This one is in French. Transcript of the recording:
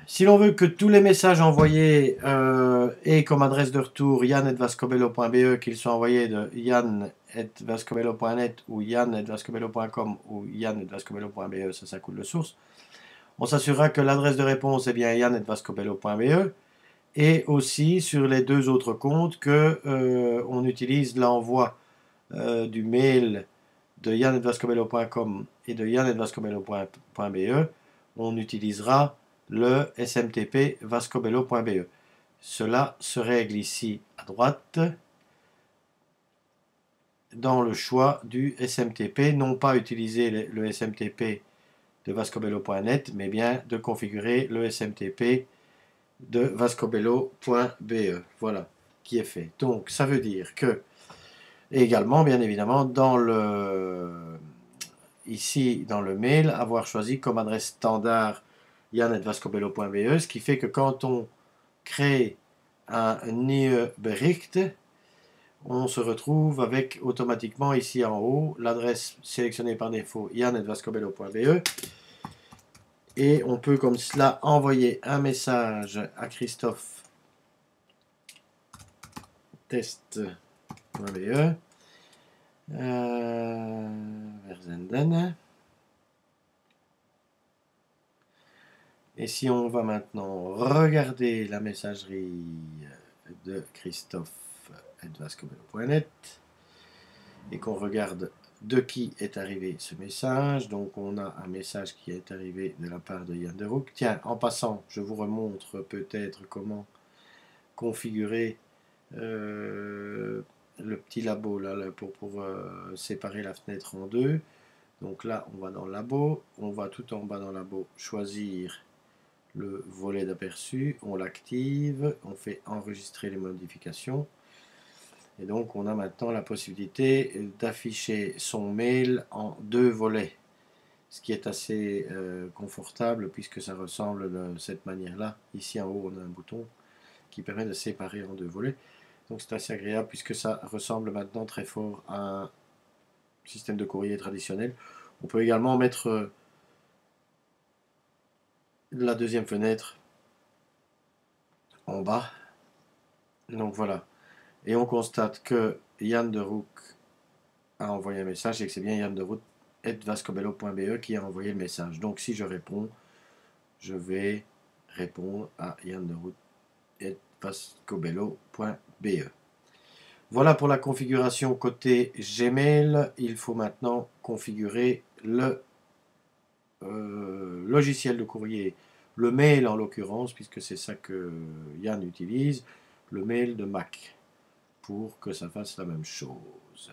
Si l'on veut que tous les messages envoyés aient comme adresse de retour yann@vascobello.be, qu'ils soient envoyés de yann@vascobello.net ou yann@vascobello.com ou yann@vascobello.be, ça coule de source, on s'assurera que l'adresse de réponse est bien yann@vascobello.be et aussi sur les deux autres comptes que on utilise l'envoi du mail de yann@vascobello.com et de yann@vascobello.be, on utilisera le SMTP vascobello.be. Cela se règle ici à droite dans le choix du SMTP, non pas utiliser le SMTP de vascobello.net, mais bien de configurer le SMTP de vascobello.be. Voilà, qui est fait. Donc ça veut dire que, et également bien évidemment ici dans le mail, avoir choisi comme adresse standard yann@vascobello.be, ce qui fait que quand on crée un nieuwe bericht, on se retrouve avec automatiquement ici en haut l'adresse sélectionnée par défaut yann@vascobello.be et on peut comme cela envoyer un message à Christophe test.be Verzenden. Et si on va maintenant regarder la messagerie de Christophe@vascobello.net et qu'on regarde de qui est arrivé ce message, donc on a un message qui est arrivé de la part de Yann de Rook. Tiens, en passant, je vous remontre peut-être comment configurer le petit labo là, pour séparer la fenêtre en deux. Donc là, on va dans Labo, on va tout en bas dans Labo choisir le volet d'aperçu, on l'active, on fait enregistrer les modifications. Et donc, on a maintenant la possibilité d'afficher son mail en deux volets, ce qui est assez confortable puisque ça ressemble de cette manière-là. Ici en haut, on a un bouton qui permet de séparer en deux volets. Donc, c'est assez agréable puisque ça ressemble maintenant très fort à un système de courrier traditionnel. On peut également mettre la deuxième fenêtre en bas. Donc voilà. Et on constate que Yann de Rook a envoyé un message et que c'est bien Yann de Rook @vascobello.be qui a envoyé le message. Donc si je réponds, je vais répondre à Yann de Rook @vascobello.be. Voilà pour la configuration côté Gmail. Il faut maintenant configurer le logiciel de courrier, le mail en l'occurrence, puisque c'est ça que Yann utilise, le mail de Mac, pour que ça fasse la même chose.